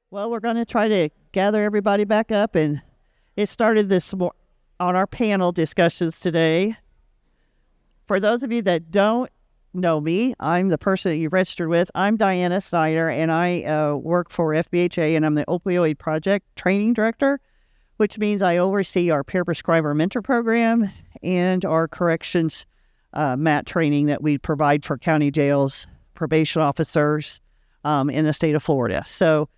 Well, we're going to try to gather everybody back up, and it started on our panel discussions today. For those of you that don't know me, I'm the person that you registered with. I'm Diana Snyder, and I work for FBHA, and I'm the Opioid Project Training Director, which means I oversee our peer prescriber mentor program and our corrections MAT training that we provide for county jails, probation officers in the state of Florida. So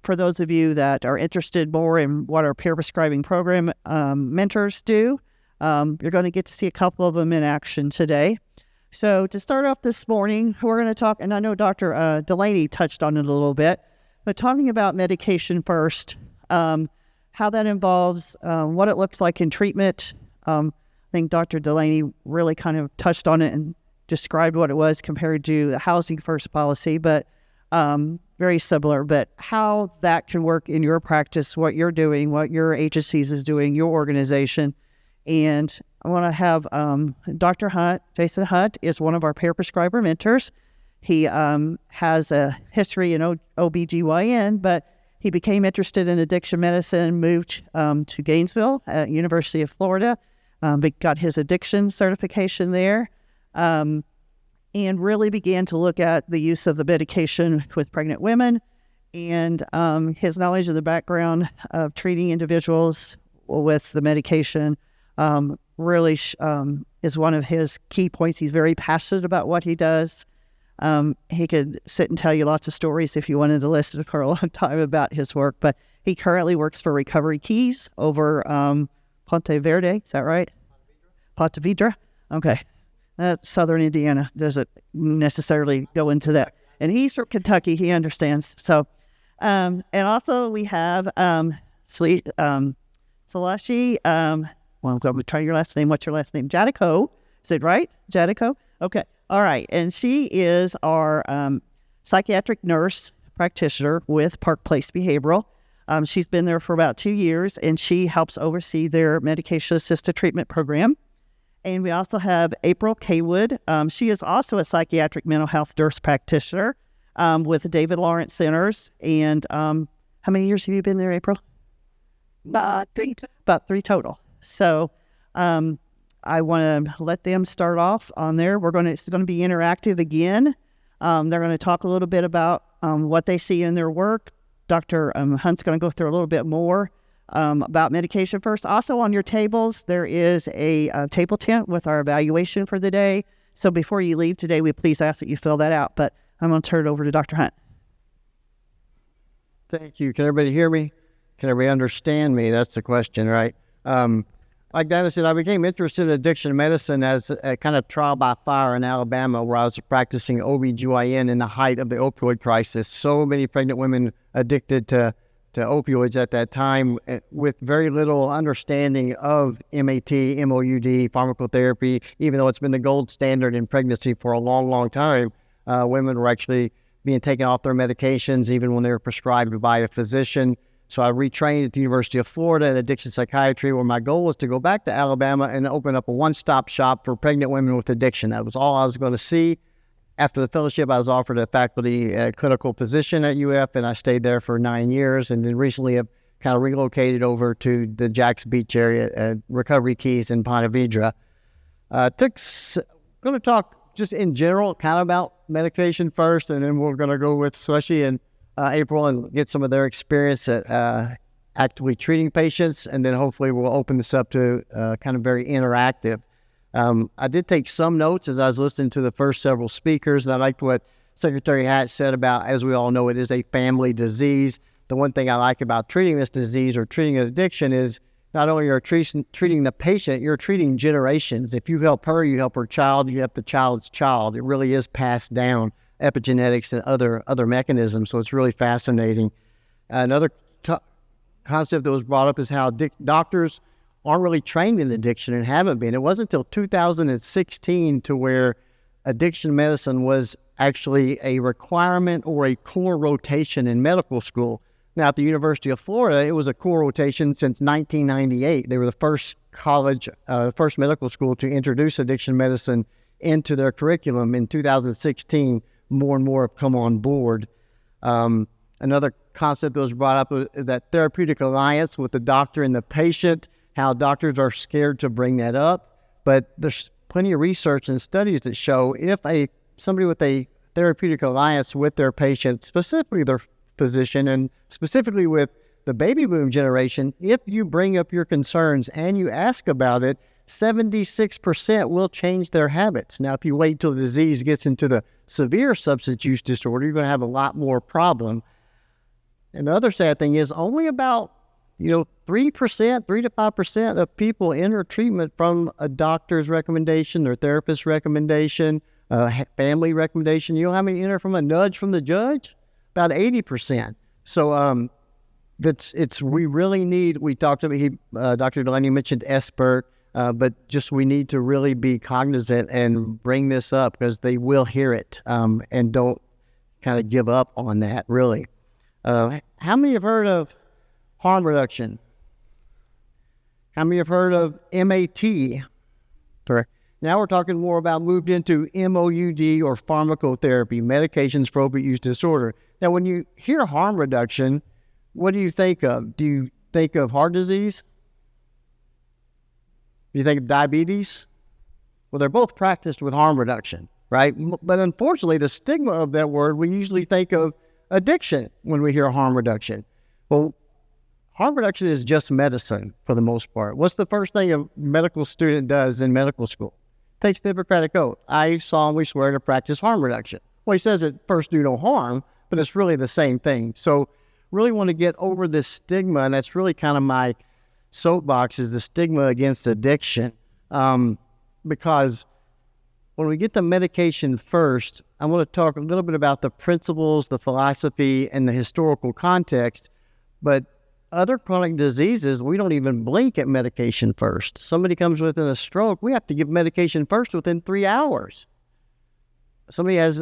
for those of you that are interested more in what our peer prescribing program mentors do, you're going to get to see a couple of them in action today. So to start off this morning, we're going to talk, and I know Dr. Delaney touched on it a little bit, but talking about medication first, how that involves, what it looks like in treatment. I think Dr. Delaney really kind of touched on it and described what it was compared to the housing first policy, but very similar, but how that can work in your practice, what you're doing, what your agencies is doing, your organization. And I want to have Dr. Hunt. Jason Hunt is one of our peer prescriber mentors. He has a history in OBGYN, but he became interested in addiction medicine, moved to Gainesville at University of Florida, got his addiction certification there, and really began to look at the use of the medication with pregnant women. And his knowledge of the background of treating individuals with the medication really is one of his key points. He's very passionate about what he does. He could sit and tell you lots of stories if you wanted to listen for a long time about his work, but he currently works for Recovery Keys over Ponte Verde. Is that right? Ponte Vedra? Okay. Southern Indiana doesn't necessarily go into that. And he's from Kentucky. He understands. So, and also we have Celeste. Well, I'm going to try your last name. What's your last name? Jadico. Is it right? Jadico? Okay. All right. And she is our psychiatric nurse practitioner with Park Place Behavioral. She's been there for about 2 years, and she helps oversee their medication-assisted treatment program. And we also have April Kaywood. She is also a psychiatric mental health nurse practitioner with the David Lawrence Centers. And how many years have you been there, April? About three total. So I want to let them start off on there. It's going to be interactive again. They're going to talk a little bit about what they see in their work. Dr. Hunt's going to go through a little bit more about medication first. Also on your tables, there is a table tent with our evaluation for the day. So before you leave today, we please ask that you fill that out. But I'm going to turn it over to Dr. Hunt. Thank you. Can everybody hear me? Can everybody understand me? That's the question, right? Like Dana said, I became interested in addiction medicine as a kind of trial by fire in Alabama, where I was practicing OBGYN in the height of the opioid crisis. So many pregnant women addicted to opioids at that time with very little understanding of MAT, MOUD, pharmacotherapy, even though it's been the gold standard in pregnancy for a long, long time. Women were actually being taken off their medications even when they were prescribed by a physician. So I retrained at the University of Florida in addiction psychiatry, where my goal was to go back to Alabama and open up a one-stop shop for pregnant women with addiction. That was all I was going to see. After the fellowship, I was offered a faculty clinical position at UF, and I stayed there for 9 years, and then recently have kind of relocated over to the Jacks Beach area at Recovery Keys in Ponte Vedra. Going to talk just in general kind of about medication first, and then we're going to go with Celeste and April and get some of their experience at actively treating patients, and then hopefully we'll open this up to kind of very interactive. I did take some notes as I was listening to the first several speakers, and I liked what Secretary Hatch said about, as we all know, it is a family disease. The one thing I like about treating this disease or treating an addiction is not only are you treating the patient, you're treating generations. If you help her, you help her child, you help the child's child. It really is passed down, epigenetics and other mechanisms, so it's really fascinating. Another concept that was brought up is how doctors aren't really trained in addiction and haven't been. It wasn't until 2016 to where addiction medicine was actually a requirement or a core rotation in medical school. Now, at the University of Florida, it was a core rotation since 1998. They were the first first medical school to introduce addiction medicine into their curriculum. In 2016, more and more have come on board. Another concept that was brought up is that therapeutic alliance with the doctor and the patient, how doctors are scared to bring that up. But there's plenty of research and studies that show if somebody with a therapeutic alliance with their patient, specifically their physician, and specifically with the baby boom generation, if you bring up your concerns and you ask about it, 76% will change their habits. Now, if you wait till the disease gets into the severe substance use disorder, you're going to have a lot more problem. And the other sad thing is only about 3%, 3 to 5% of people enter treatment from a doctor's recommendation or therapist's recommendation, family recommendation. You know how many enter from a nudge from the judge? About 80%. So we really need, we talked about, Dr. Delaney mentioned SBIRT, but just we need to really be cognizant and bring this up because they will hear it, and don't kind of give up on that, really. How many have heard of harm reduction? How many have heard of MAT? Correct. Now we're talking more about moved into MOUD or pharmacotherapy, medications for opioid use disorder. Now, when you hear harm reduction, what do you think of? Do you think of heart disease? Do you think of diabetes? Well, they're both practiced with harm reduction, right? But unfortunately, the stigma of that word, we usually think of addiction when we hear harm reduction. Well, harm reduction is just medicine for the most part. What's the first thing a medical student does in medical school? Takes the Hippocratic Oath. I solemnly swear to practice harm reduction. Well, he says at first do no harm, but it's really the same thing. So really want to get over this stigma, and that's really kind of my soapbox, is the stigma against addiction. Because when we get the medication first, I want to talk a little bit about the principles, the philosophy, and the historical context. But other chronic diseases, we don't even blink at medication first. Somebody comes within a stroke, we have to give medication first within 3 hours. Somebody has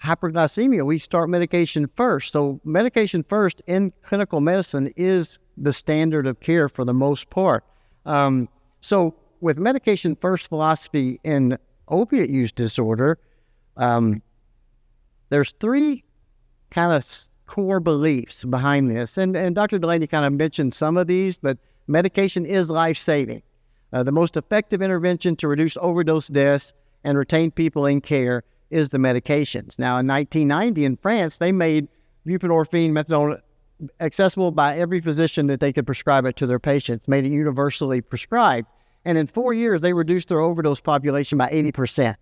hyperglycemia, we start medication first. So medication first in clinical medicine is the standard of care for the most part. So with medication first philosophy in opiate use disorder, there's 3 kind of core beliefs behind this. And Dr. Delaney kind of mentioned some of these, but medication is life-saving. The most effective intervention to reduce overdose deaths and retain people in care is the medications. Now, in 1990 in France, they made buprenorphine, methadone accessible by every physician that they could prescribe it to their patients, made it universally prescribed. And in 4 years, they reduced their overdose population by 80%.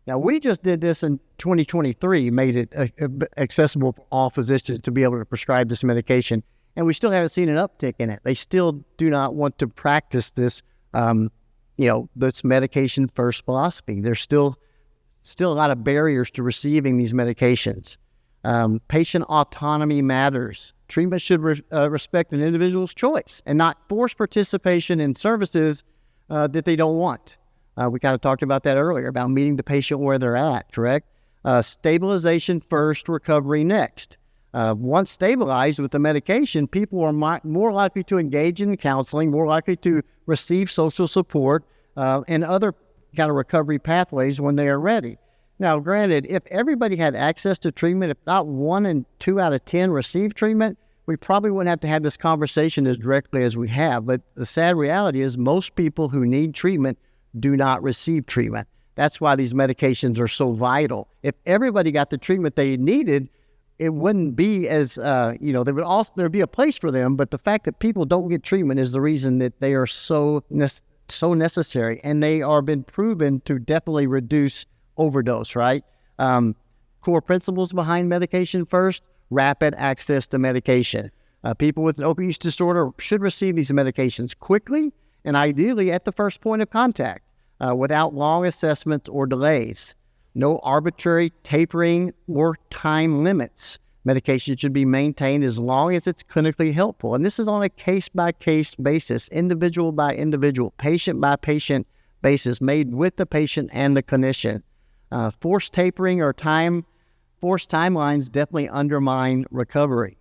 Now, we just did this in 2023, made it accessible for all physicians to be able to prescribe this medication, and we still haven't seen an uptick in it. They still do not want to practice this, this medication-first philosophy. There's still a lot of barriers to receiving these medications. Patient autonomy matters. Treatment should respect an individual's choice and not force participation in services that they don't want. We kind of talked about that earlier, about meeting the patient where they're at, correct? Stabilization first, recovery next. Once stabilized with the medication, people are more likely to engage in counseling, more likely to receive social support, and other kind of recovery pathways when they are ready. Now, granted, if everybody had access to treatment, if not 1 and 2 out of 10 received treatment, we probably wouldn't have to have this conversation as directly as we have. But the sad reality is most people who need treatment do not receive treatment. That's why these medications are so vital. If everybody got the treatment they needed, it wouldn't be as, there'd be a place for them. But the fact that people don't get treatment is the reason that they are so necessary. And they are been proven to definitely reduce overdose, right? Core principles behind medication first, rapid access to medication. People with an opioid use disorder should receive these medications quickly and ideally at the first point of contact, without long assessments or delays. No arbitrary tapering or time limits. Medication should be maintained as long as it's clinically helpful. And this is on a case-by-case basis, individual by individual, patient-by-patient basis, made with the patient and the clinician. Forced tapering or forced timelines definitely undermine recovery.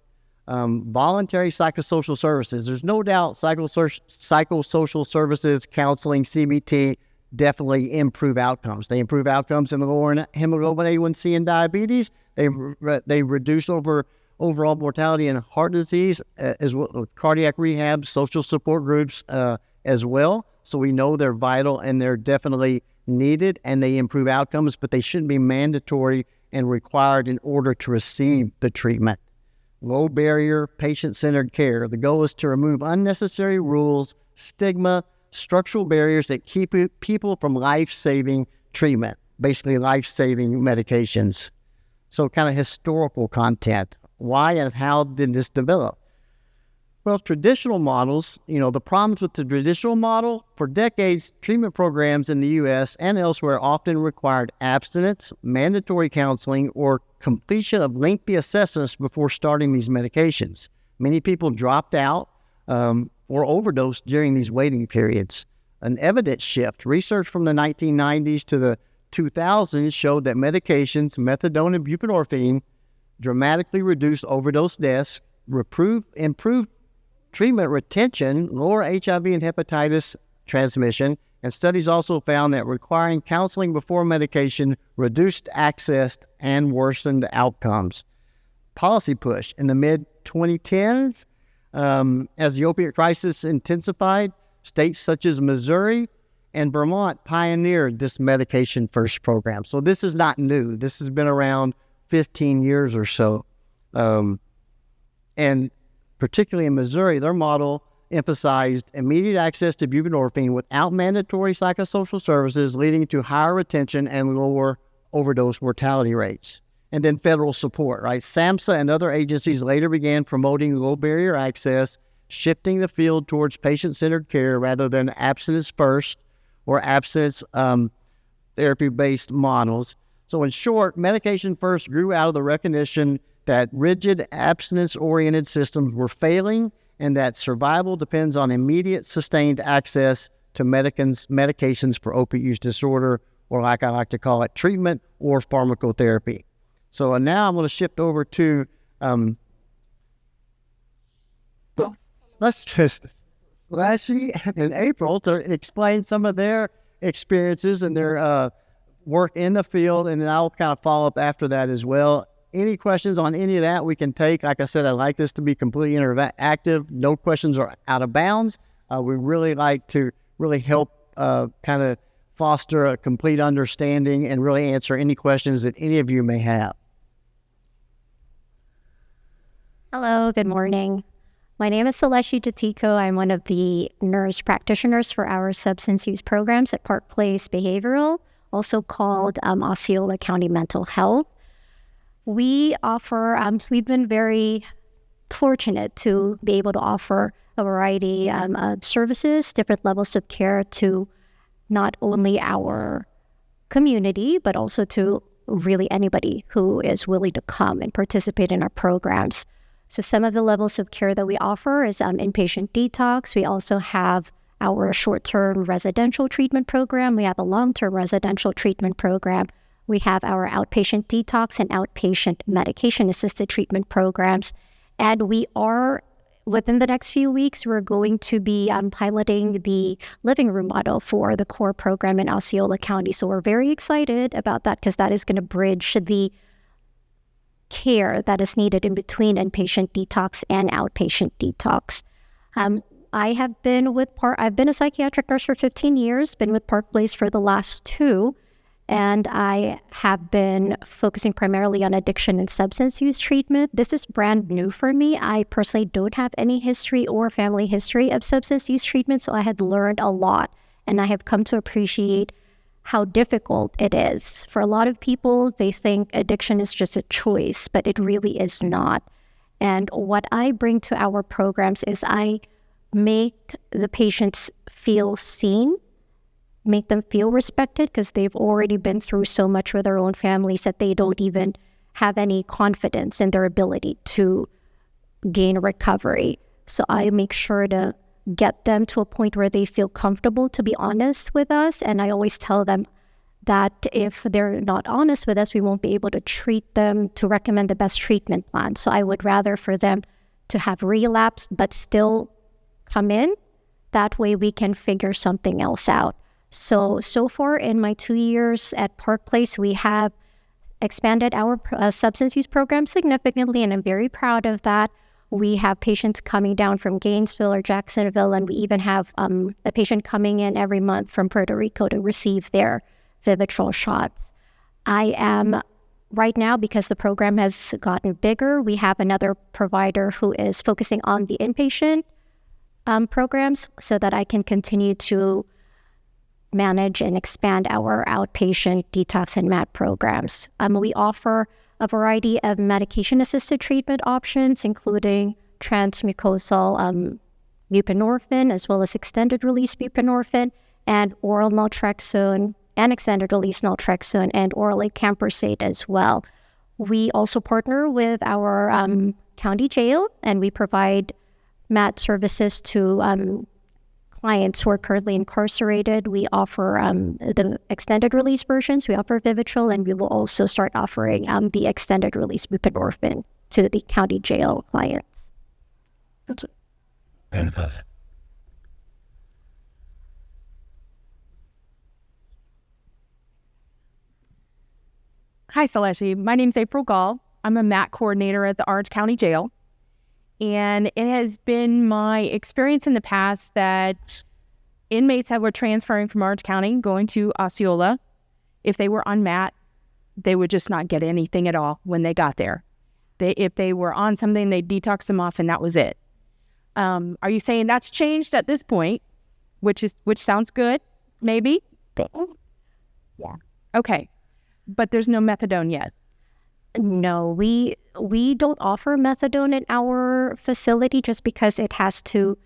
Voluntary psychosocial services. There's no doubt psychosocial services, counseling, CBT definitely improve outcomes. They improve outcomes in the lowering hemoglobin A1C and diabetes. They reduce overall mortality in heart disease, as well with cardiac rehab, social support groups as well. So we know they're vital and they're definitely needed and they improve outcomes, but they shouldn't be mandatory and required in order to receive the treatment. Low barrier, patient-centered care. The goal is to remove unnecessary rules, stigma, structural barriers that keep people from life-saving treatment, basically life-saving medications. So kind of historical content. Why and how did this develop? Well, traditional models, the problems with the traditional model, for decades, treatment programs in the U.S. and elsewhere often required abstinence, mandatory counseling, or completion of lengthy assessments before starting these medications. Many people dropped out or overdosed during these waiting periods. An evidence shift. Research from the 1990s to the 2000s showed that medications, methadone and buprenorphine, dramatically reduced overdose deaths, improved treatment retention, lower HIV and hepatitis transmission, and studies also found that requiring counseling before medication reduced access and worsened outcomes. Policy push. In the mid-2010s, as the opiate crisis intensified, states such as Missouri and Vermont pioneered this medication first program. So this is not new. This has been around 15 years or so. And particularly in Missouri, their model emphasized immediate access to buprenorphine without mandatory psychosocial services, leading to higher retention and lower overdose mortality rates. And then federal support, right? SAMHSA and other agencies later began promoting low barrier access, shifting the field towards patient-centered care rather than abstinence first or abstinence therapy-based models. So in short, medication first grew out of the recognition that rigid abstinence-oriented systems were failing and that survival depends on immediate sustained access to medications for opiate use disorder, or like I like to call it, treatment or pharmacotherapy. So now I'm going to shift over to Leslie and April to explain some of their experiences and their work in the field, and then I'll kind of follow up after that as well. Any questions on any of that we can take? Like I said, I'd like this to be completely interactive. No questions are out of bounds. We really like to help kind of foster a complete understanding and really answer any questions that any of you may have. Hello, good morning. My name is Celeste Jatico. I'm one of the nurse practitioners for our substance use programs at Park Place Behavioral, also called Osceola County Mental Health. We offer, we've been very fortunate to be able to offer a variety of services, different levels of care to not only our community, but also to really anybody who is willing to come and participate in our programs. So some of the levels of care that we offer is inpatient detox. We also have our short-term residential treatment program. We have a long-term residential treatment program. We have our outpatient detox and outpatient medication-assisted treatment programs. And we are, within the next few weeks, we're going to be piloting the living room model for the core program in Osceola County. So we're very excited about that because that is going to bridge the care that is needed in between inpatient detox and outpatient detox. I've been a psychiatric nurse for 15 years, been with Park Place for the last 2. And I have been focusing primarily on addiction and substance use treatment. This is brand new for me. I personally don't have any history or family history of substance use treatment, so I had learned a lot, and I have come to appreciate how difficult it is. For a lot of people, they think addiction is just a choice, but it really is not. And what I bring to our programs is I make the patients feel seen, make them feel respected, because they've already been through so much with their own families that they don't even have any confidence in their ability to gain recovery. So I make sure to get them to a point where they feel comfortable to be honest with us. And I always tell them that if they're not honest with us, we won't be able to treat them, to recommend the best treatment plan. So I would rather for them to have relapsed but still come in. That way we can figure something else out. So far in my 2 years at Park Place, we have expanded our substance use program significantly, and I'm very proud of that. We have patients coming down from Gainesville or Jacksonville, and we even have a patient coming in every month from Puerto Rico to receive their Vivitrol shots. I am right now, because the program has gotten bigger, we have another provider who is focusing on the inpatient programs so that I can continue to manage and expand our outpatient detox and MAT programs. We offer a variety of medication-assisted treatment options, including transmucosal buprenorphine, as well as extended-release buprenorphine, and oral naltrexone, and extended-release naltrexone, and oral acamprosate as well. We also partner with our county jail, and we provide MAT services to clients who are currently incarcerated. We offer the extended release versions. We offer Vivitrol, and we will also start offering the extended release buprenorphine to the county jail clients. That's it. Hi, Celeste. My name's April Gall. I'm a MAT coordinator at the Orange County Jail. And it has been my experience in the past that inmates that were transferring from Orange County, going to Osceola, if they were on MAT, they would just not get anything at all when they got there. If they were on something, they'd detox them off, and that was it. Are you saying that's changed at this point, which sounds good, maybe? Yeah. Okay. But there's no methadone yet. No, we don't offer methadone in our facility just because it has to,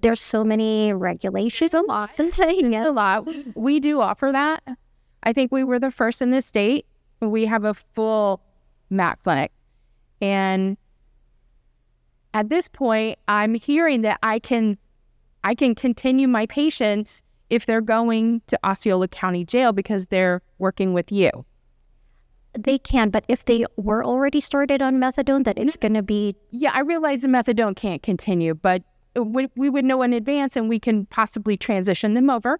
there's so many regulations. It's a lot. It's a lot. We do offer that. I think we were the first in the state. We have a full MAT clinic. And at this point, I'm hearing that I can continue my patients if they're going to Osceola County Jail because they're working with you. They can, but if they were already started on methadone, then it's going to be... Yeah, I realize the methadone can't continue, but we would know in advance and we can possibly transition them over.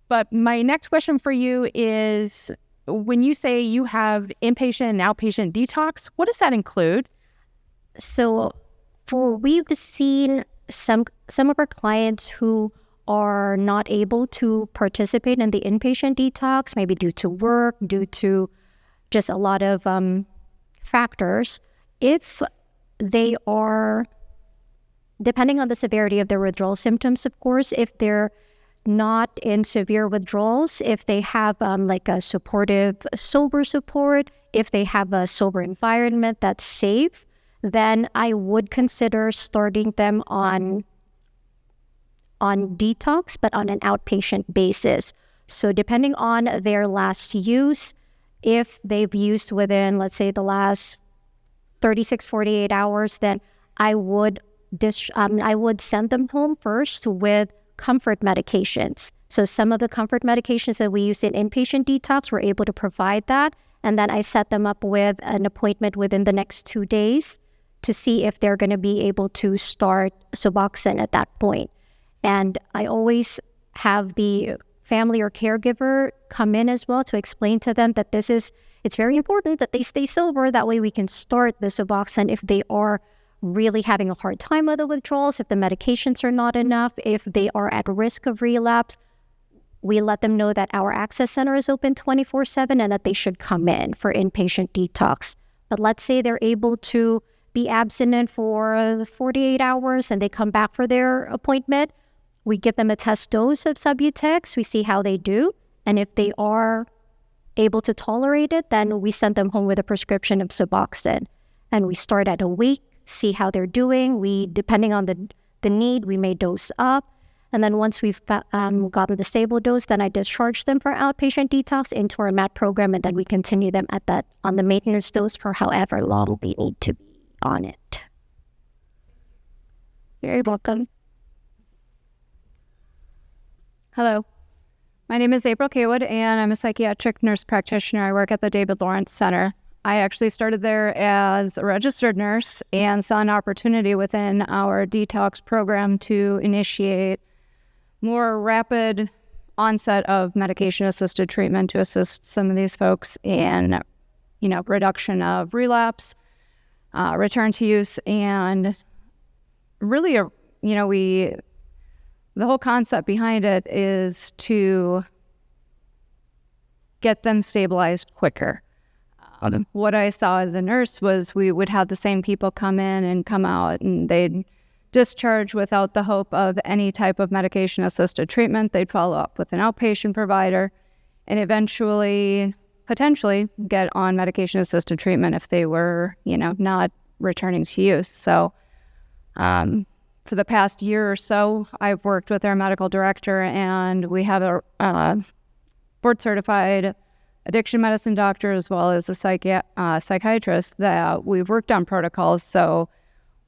But my next question for you is, when you say you have inpatient and outpatient detox, what does that include? So we've seen some of our clients who are not able to participate in the inpatient detox, maybe due to work, due to just a lot of factors. If they are, depending on the severity of their withdrawal symptoms, of course, if they're not in severe withdrawals, if they have like a supportive sober support, if they have a sober environment that's safe, then I would consider starting them on detox, but on an outpatient basis. So depending on their last use, if they've used within, let's say, the last 36, 48 hours, then I would send them home first with comfort medications. So some of the comfort medications that we use in inpatient detox, we're able to provide that. And then I set them up with an appointment within the next 2 days to see if they're going to be able to start Suboxone at that point. And I always have the family or caregiver come in as well to explain to them that it's very important that they stay sober. That way we can start the Suboxone if they are really having a hard time with the withdrawals, if the medications are not enough, if they are at risk of relapse. We let them know that our access center is open 24/7 and that they should come in for inpatient detox. But let's say they're able to be abstinent for 48 hours and they come back for their appointment. We give them a test dose of Subutex. We see how they do. And if they are able to tolerate it, then we send them home with a prescription of Suboxone. And we start at a week, see how they're doing. Depending on the need, we may dose up. And then once we've gotten the stable dose, then I discharge them for outpatient detox into our MAT program, and then we continue them on the maintenance dose for however long they need to be on it. You're welcome. Hello. My name is April Kaywood, and I'm a psychiatric nurse practitioner. I work at the David Lawrence Center. I actually started there as a registered nurse and saw an opportunity within our detox program to initiate more rapid onset of medication-assisted treatment to assist some of these folks in, reduction of relapse, return to use, and really, the whole concept behind it is to get them stabilized quicker. What I saw as a nurse was we would have the same people come in and come out, and they'd discharge without the hope of any type of medication-assisted treatment. They'd follow up with an outpatient provider and eventually, potentially, get on medication-assisted treatment if they were, not returning to use. So for the past year or so, I've worked with our medical director, and we have a board-certified addiction medicine doctor as well as a psychiatrist that we've worked on protocols so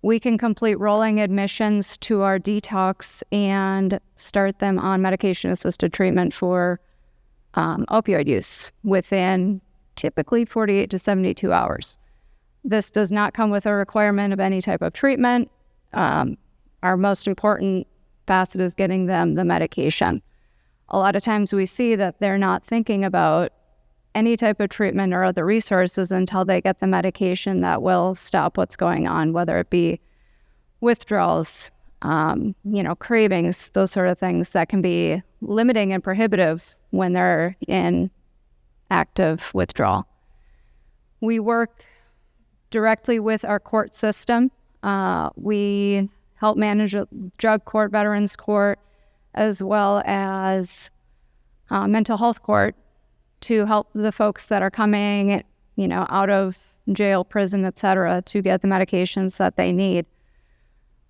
we can complete rolling admissions to our detox and start them on medication-assisted treatment for opioid use within typically 48 to 72 hours. This does not come with a requirement of any type of treatment. Our most important facet is getting them the medication. A lot of times we see that they're not thinking about any type of treatment or other resources until they get the medication that will stop what's going on, whether it be withdrawals, cravings, those sort of things that can be limiting and prohibitive when they're in active withdrawal. We work directly with our court system. We help manage a drug court, veterans court, as well as mental health court to help the folks that are coming, out of jail, prison, et cetera, to get the medications that they need.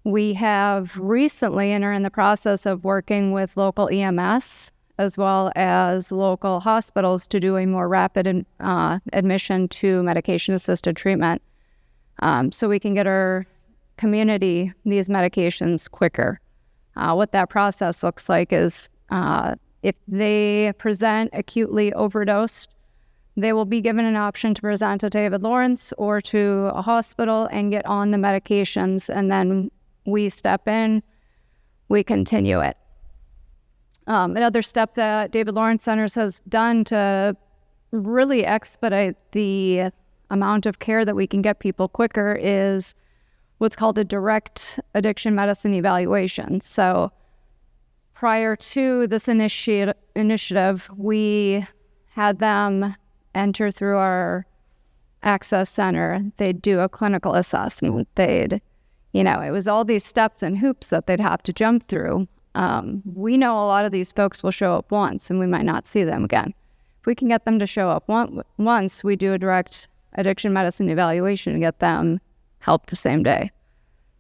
We have recently and are in the process of working with local EMS as well as local hospitals to do a more rapid admission to medication-assisted treatment so we can get our community these medications quicker. What that process looks like is if they present acutely overdosed, they will be given an option to present to David Lawrence or to a hospital and get on the medications, and then we step in, we continue it. Another step that David Lawrence Centers has done to really expedite the amount of care that we can get people quicker is what's called a direct addiction medicine evaluation. So prior to this initiative, we had them enter through our access center. They'd do a clinical assessment. It was all these steps and hoops that they'd have to jump through. We know a lot of these folks will show up once and we might not see them again. If we can get them to show up once, we do a direct addiction medicine evaluation and get them help the same day.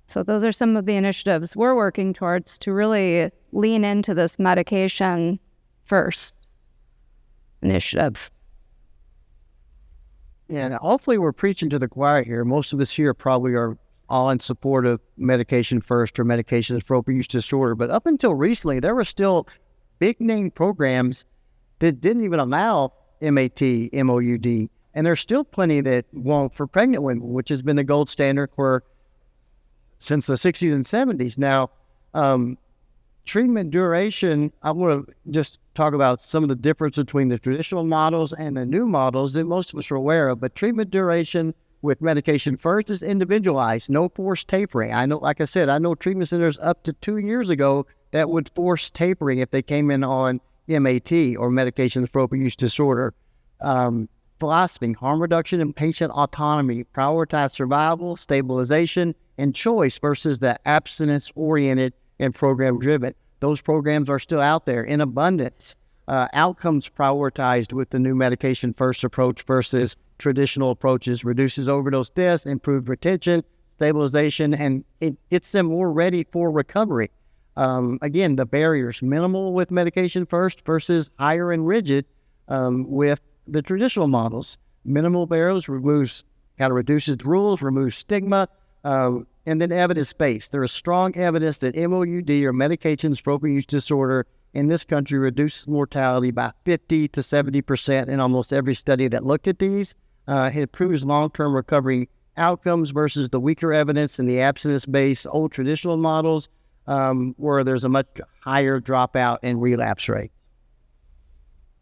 So those are some of the initiatives we're working towards to really lean into this medication first initiative. Yeah, and hopefully we're preaching to the choir here. Most of us here probably are all in support of medication first or medication for opioid use disorder. But up until recently, there were still big name programs that didn't even allow MAT, MOUD. And there's still plenty that won't for pregnant women, which has been the gold standard since the 60s and 70s. Now, treatment duration, I want to just talk about some of the difference between the traditional models and the new models that most of us are aware of. But treatment duration with medication first is individualized, no forced tapering. I know, like I said, I know treatment centers up to 2 years ago that would force tapering if they came in on MAT or medication for opioid use disorder. Philosophy, harm reduction and patient autonomy, prioritize survival, stabilization, and choice versus the abstinence-oriented and program-driven. Those programs are still out there in abundance. Outcomes prioritized with the new medication-first approach versus traditional approaches, reduces overdose deaths, improved retention, stabilization, and it gets them more ready for recovery. Again, the barriers, minimal with medication first versus higher and rigid with the traditional models. Minimal barriers reduces the rules, removes stigma, and then evidence-based. There is strong evidence that MOUD or medications for opioid use disorder in this country reduces mortality by 50 to 70% in almost every study that looked at these. It improves long-term recovery outcomes versus the weaker evidence in the abstinence-based old traditional models where there's a much higher dropout and relapse rate.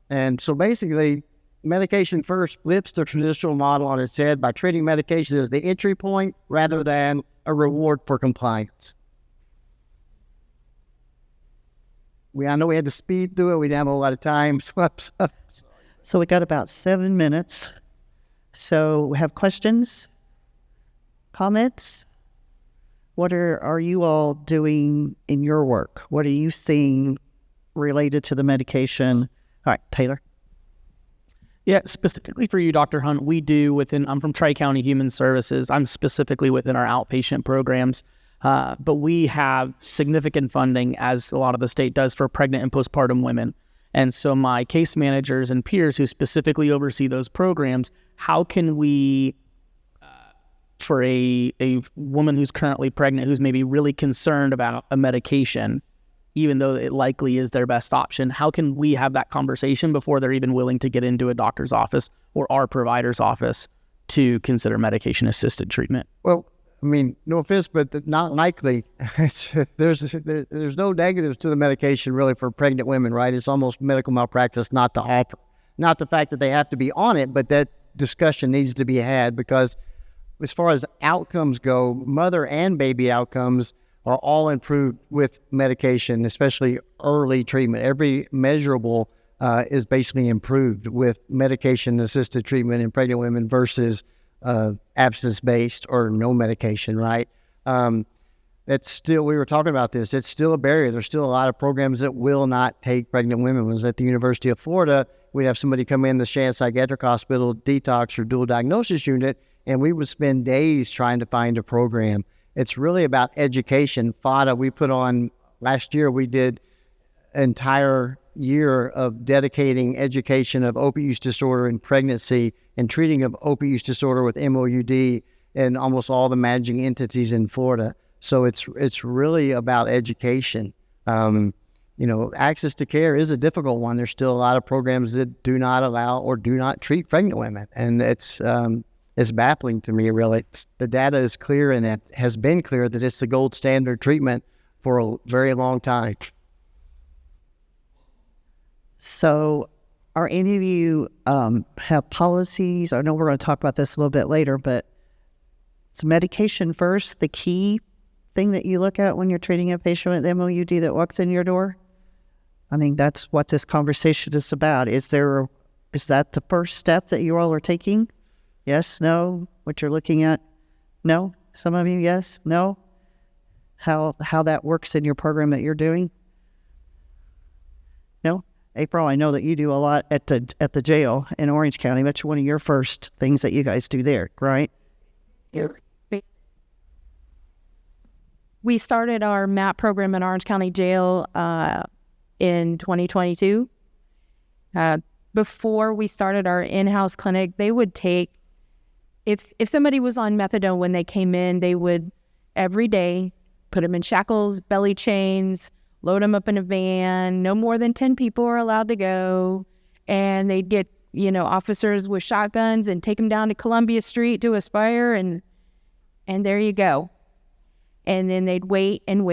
And so basically, medication first flips the traditional model on its head by treating medication as the entry point rather than a reward for compliance. I know we had to speed through it. We didn't have a lot of time. So we got about 7 minutes. So we have questions, comments. What are you all doing in your work? What are you seeing related to the medication? All right, Taylor. Yeah, specifically for you, Dr. Hunt, I'm from Tri-County Human Services. I'm specifically within our outpatient programs. But we have significant funding, as a lot of the state does, for pregnant and postpartum women. And so my case managers and peers who specifically oversee those programs, how can we, for a woman who's currently pregnant, who's maybe really concerned about a medication, even though it likely is their best option, how can we have that conversation before they're even willing to get into a doctor's office or our provider's office to consider medication-assisted treatment? Well, I mean, no offense, but not likely. There's no negatives to the medication really for pregnant women, right? It's almost medical malpractice not to offer. Not the fact that they have to be on it, but that discussion needs to be had, because as far as outcomes go, mother and baby outcomes are all improved with medication, especially early treatment. Every measurable is basically improved with medication-assisted treatment in pregnant women versus abstinence-based or no medication, right? That's still, we were talking about this, it's still a barrier. There's still a lot of programs that will not take pregnant women. When I was at the University of Florida, we'd have somebody come in the Shannon Psychiatric Hospital detox or dual diagnosis unit, and we would spend days trying to find a program. It's really about education. FADA, we put on, last year we did entire year of dedicating education of opiate use disorder in pregnancy and treating of opiate use disorder with MOUD in almost all the managing entities in Florida. So it's really about education. Access to care is a difficult one. There's still a lot of programs that do not allow or do not treat pregnant women, and it's baffling to me, really. The data is clear, and it has been clear that it's the gold standard treatment for a very long time. So are any of you have policies? I know we're going to talk about this a little bit later, but is medication first the key thing that you look at when you're treating a patient with MOUD that walks in your door? I mean, that's what this conversation is about. Is that the first step that you all are taking? Yes, no? What you're looking at? No? Some of you, yes, no? How that works in your program that you're doing? No? April, I know that you do a lot at the jail in Orange County. That's one of your first things that you guys do there, right? We started our MAP program in Orange County Jail in 2022. Before we started our in-house clinic, they would take, if somebody was on methadone when they came in, they would every day put them in shackles, belly chains, load them up in a van. No more than 10 people are allowed to go. And they'd get, officers with shotguns and take them down to Columbia Street to Aspire, and there you go. And then they'd wait, and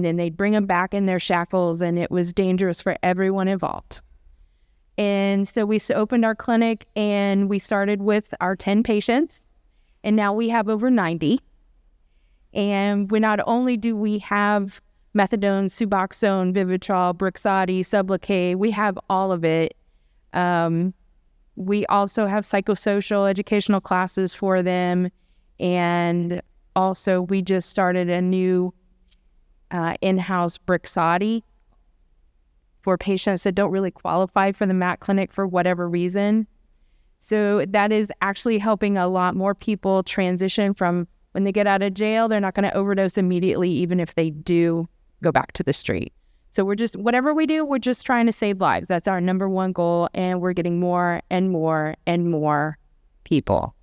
then they'd bring them back in their shackles, and it was dangerous for everyone involved. And so we opened our clinic, and we started with our 10 patients, and now we have over 90. And we not only do we have methadone, Suboxone, Vivitrol, Brixadi, Sublocade, we have all of it. We also have psychosocial educational classes for them, and also we just started a new in-house Brixadi for patients that don't really qualify for the MAT clinic for whatever reason. So that is actually helping a lot more people transition from when they get out of jail, they're not going to overdose immediately, even if they do go back to the street. So whatever we do, we're just trying to save lives. That's our number one goal, and we're getting more and more and more people.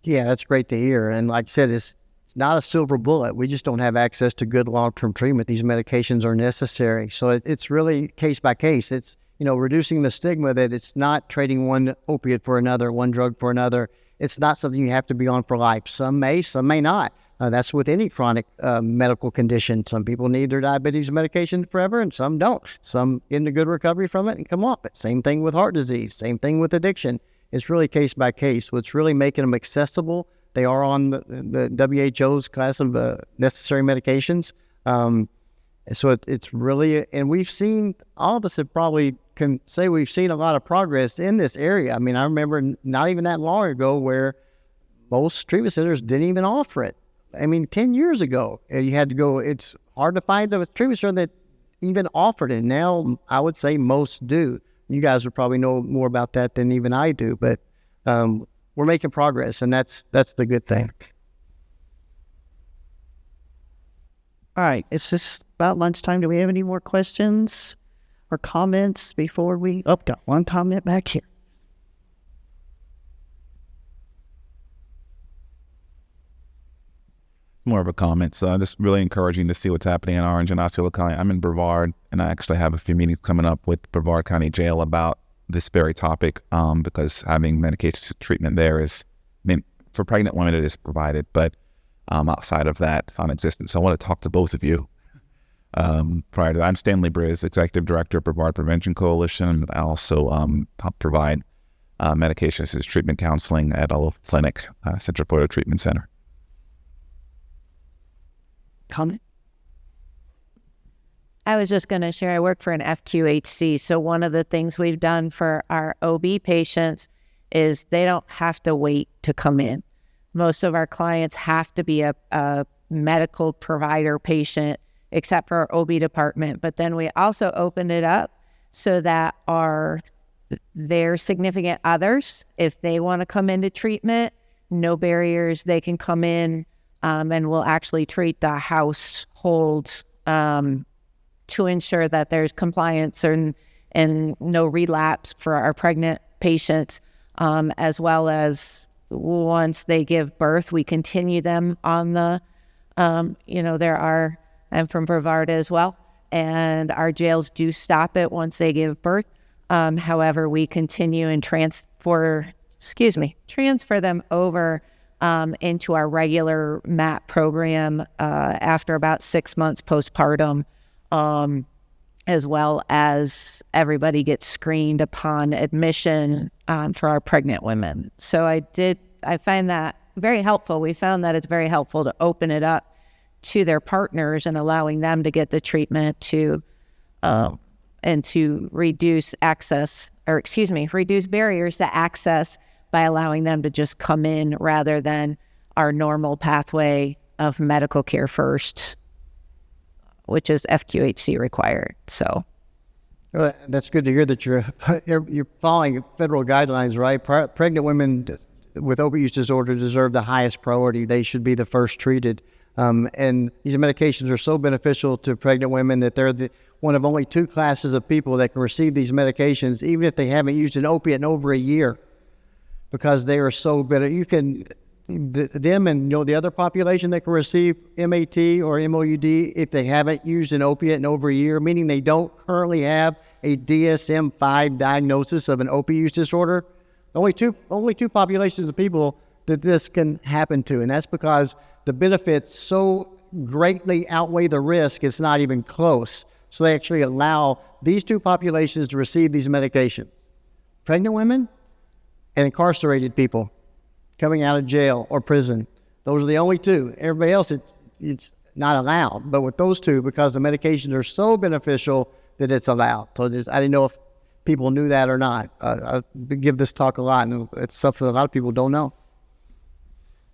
Yeah, that's great to hear. And like I said, it's not a silver bullet. We just don't have access to good long-term treatment. These medications are necessary. So it's really case by case. It's, reducing the stigma that it's not trading one opiate for another, one drug for another. it's not something you have to be on for life. Some may not. That's with any chronic medical condition. Some people need their diabetes medication forever, and some don't. Some get into good recovery from it and come off it. Same thing with heart disease. Same thing with addiction. It's really case by case. What's really making them accessible, they are on the WHO's class of necessary medications. So it's really, and we've seen, all of us have probably can say we've seen a lot of progress in this area. I mean, I remember not even that long ago where most treatment centers didn't even offer it. I mean, 10 years ago, you had to go, it's hard to find a treatment center that even offered it. Now, I would say most do. You guys would probably know more about that than even I do, but we're making progress, and that's the good thing. All right, it's just about lunchtime. Do we have any more questions or comments before we... Oh, got one comment back here. More of a comment. So just really encouraging to see what's happening in Orange and Osceola County. I'm in Brevard, and I actually have a few meetings coming up with Brevard County Jail about this very topic, because having medication treatment there is, I mean, for pregnant women it is provided, but outside of that, it's non-existent. So I want to talk to both of you. Prior to that, I'm Stanley Briz, Executive Director of Brevard Prevention Coalition. I also help provide medication-assisted treatment counseling at Olive Clinic, Central Florida Treatment Center. Comment? I was just going to share, I work for an FQHC. So one of the things we've done for our OB patients is they don't have to wait to come in. Most of our clients have to be a medical provider patient, except for our OB department. But then we also opened it up so that their significant others, if they want to come into treatment, no barriers, they can come in, and we'll actually treat the household to ensure that there's compliance and no relapse for our pregnant patients, as well as once they give birth, we continue them on the, I'm from Brevard as well, and our jails do stop it once they give birth. However, we continue and transfer them over into our regular MAP program after about 6 months postpartum, as well as everybody gets screened upon admission for our pregnant women. So I find that very helpful. We found that it's very helpful to open it up to their partners and allowing them to get the treatment and to reduce barriers to access by allowing them to just come in rather than our normal pathway of medical care first, which is FQHC required. So well, that's good to hear that you're following federal guidelines, right? Pregnant women with opioid use disorder deserve the highest priority. They should be the first treated. And these medications are so beneficial to pregnant women that they're one of only 2 classes of people that can receive these medications, even if they haven't used an opiate in over a year, because they are so better. You can, them and the other population that can receive MAT or MOUD if they haven't used an opiate in over a year, meaning they don't currently have a DSM-5 diagnosis of an opioid use disorder. Only two populations of people that this can happen to, and that's because the benefits so greatly outweigh the risk, it's not even close. So they actually allow these 2 populations to receive these medications. Pregnant women and incarcerated people coming out of jail or prison. Those are the only 2. Everybody else, it's not allowed. But with those 2, because the medications are so beneficial that it's allowed. So I didn't know if people knew that or not. I give this talk a lot, and it's something a lot of people don't know.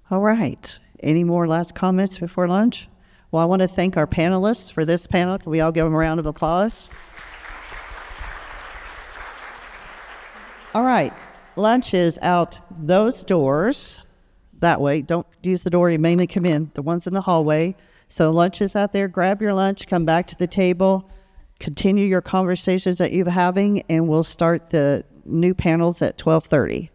All right. Any more last comments before lunch? Well, I want to thank our panelists for this panel. Can we all give them a round of applause? All right. Lunch is out those doors. That way. Don't use the door you mainly come in. The ones in the hallway. So lunch is out there. Grab your lunch. Come back to the table. Continue your conversations that you're having. And we'll start the new panels at 12:30.